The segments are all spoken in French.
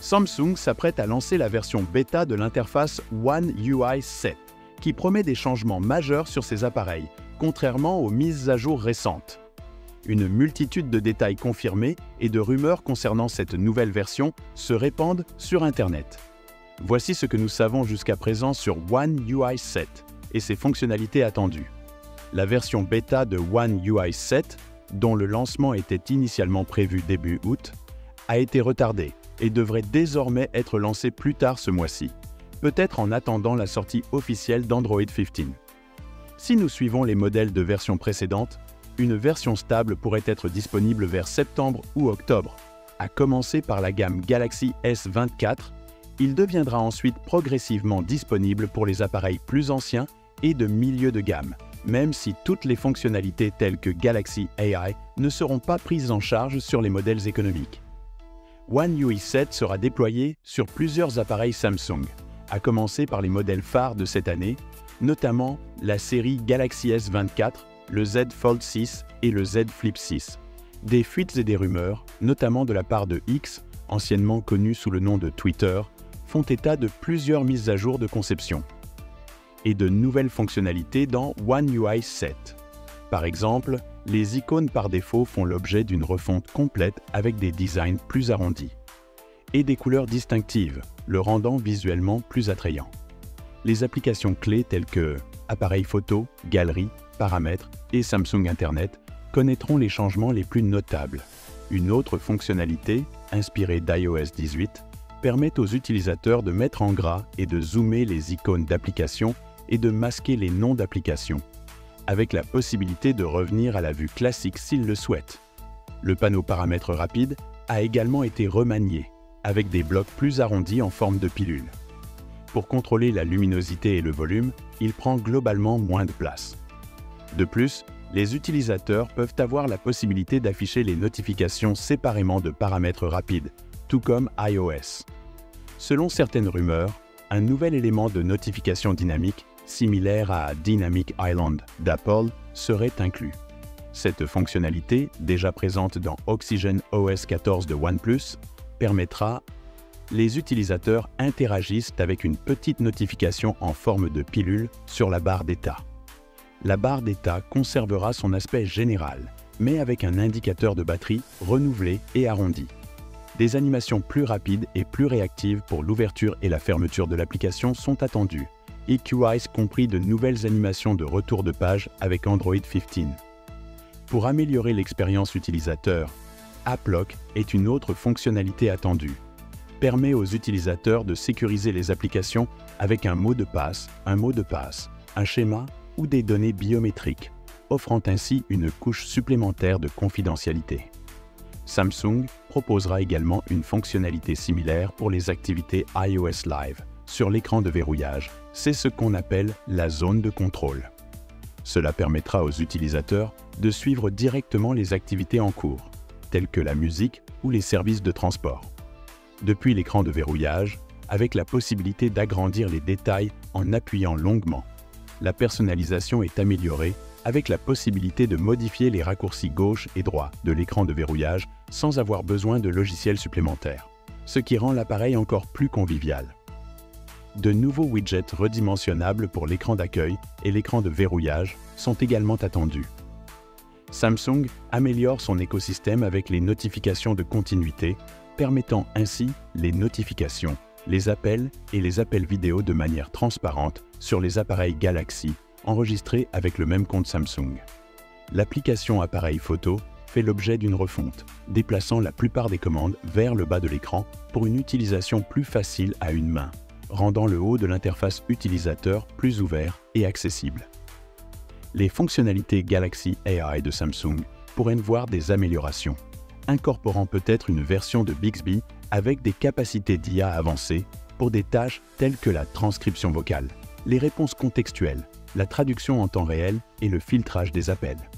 Samsung s'apprête à lancer la version bêta de l'interface One UI 7, qui promet des changements majeurs sur ses appareils, contrairement aux mises à jour récentes. Une multitude de détails confirmés et de rumeurs concernant cette nouvelle version se répandent sur Internet. Voici ce que nous savons jusqu'à présent sur One UI 7 et ses fonctionnalités attendues. La version bêta de One UI 7, dont le lancement était initialement prévu début août, a été retardée et devrait désormais être lancée plus tard ce mois-ci, peut-être en attendant la sortie officielle d'Android 15. Si nous suivons les modèles de version précédentes, une version stable pourrait être disponible vers septembre ou octobre. À commencer par la gamme Galaxy S24, il deviendra ensuite progressivement disponible pour les appareils plus anciens et de milieu de gamme, même si toutes les fonctionnalités telles que Galaxy AI ne seront pas prises en charge sur les modèles économiques. One UI 7 sera déployé sur plusieurs appareils Samsung, à commencer par les modèles phares de cette année, notamment la série Galaxy S24, le Z Fold 6 et le Z Flip 6. Des fuites et des rumeurs, notamment de la part de X, anciennement connu sous le nom de Twitter, font état de plusieurs mises à jour de conception et de nouvelles fonctionnalités dans One UI 7. Par exemple, les icônes par défaut font l'objet d'une refonte complète avec des designs plus arrondis et des couleurs distinctives, le rendant visuellement plus attrayant. Les applications clés telles que appareil photo, galerie, paramètres et Samsung Internet connaîtront les changements les plus notables. Une autre fonctionnalité, inspirée d'iOS 18, permet aux utilisateurs de mettre en gras et de zoomer les icônes d'applications et de masquer les noms d'applications, avec la possibilité de revenir à la vue classique s'ils le souhaitent. Le panneau paramètres rapide a également été remanié, avec des blocs plus arrondis en forme de pilule. Pour contrôler la luminosité et le volume, il prend globalement moins de place. De plus, les utilisateurs peuvent avoir la possibilité d'afficher les notifications séparément de paramètres rapides, tout comme iOS. Selon certaines rumeurs, un nouvel élément de notification dynamique, similaire à Dynamic Island d'Apple, serait inclus. Cette fonctionnalité, déjà présente dans Oxygen OS 14 de OnePlus, permettra les utilisateurs interagissent avec une petite notification en forme de pilule sur la barre d'état. La barre d'état conservera son aspect général, mais avec un indicateur de batterie renouvelé et arrondi. Des animations plus rapides et plus réactives pour l'ouverture et la fermeture de l'application sont attendues, y compris de nouvelles animations de retour de page avec Android 15. Pour améliorer l'expérience utilisateur, App Lock est une autre fonctionnalité attendue. Permet aux utilisateurs de sécuriser les applications avec un mot de passe, un schéma ou des données biométriques, offrant ainsi une couche supplémentaire de confidentialité. Samsung proposera également une fonctionnalité similaire pour les activités iOS Live sur l'écran de verrouillage. C'est ce qu'on appelle la zone de contrôle. Cela permettra aux utilisateurs de suivre directement les activités en cours, telles que la musique ou les services de transport. Depuis l'écran de verrouillage, avec la possibilité d'agrandir les détails en appuyant longuement. La personnalisation est améliorée avec la possibilité de modifier les raccourcis gauche et droit de l'écran de verrouillage sans avoir besoin de logiciels supplémentaires, ce qui rend l'appareil encore plus convivial. De nouveaux widgets redimensionnables pour l'écran d'accueil et l'écran de verrouillage sont également attendus. Samsung améliore son écosystème avec les notifications de continuité, permettant ainsi les notifications, les appels et les appels vidéo de manière transparente sur les appareils Galaxy enregistrés avec le même compte Samsung. L'application appareil photo fait l'objet d'une refonte, déplaçant la plupart des commandes vers le bas de l'écran pour une utilisation plus facile à une main, rendant le haut de l'interface utilisateur plus ouvert et accessible. Les fonctionnalités Galaxy AI de Samsung pourraient voir des améliorations, incorporant peut-être une version de Bixby avec des capacités d'IA avancées pour des tâches telles que la transcription vocale, les réponses contextuelles, la traduction en temps réel et le filtrage des appels.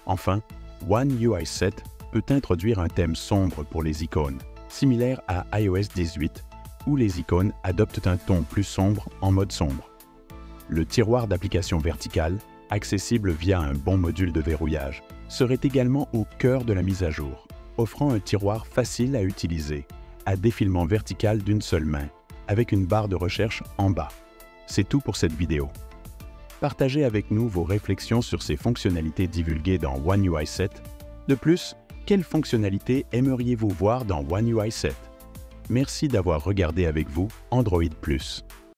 Enfin, One UI 7 peut introduire un thème sombre pour les icônes, similaire à iOS 18, où les icônes adoptent un ton plus sombre en mode sombre. Le tiroir d'application vertical, accessible via un bon module de verrouillage, serait également au cœur de la mise à jour, offrant un tiroir facile à utiliser, à défilement vertical d'une seule main, avec une barre de recherche en bas. C'est tout pour cette vidéo. Partagez avec nous vos réflexions sur ces fonctionnalités divulguées dans One UI 7. De plus, quelles fonctionnalités aimeriez-vous voir dans One UI 7? Merci d'avoir regardé avec vous Android Plus.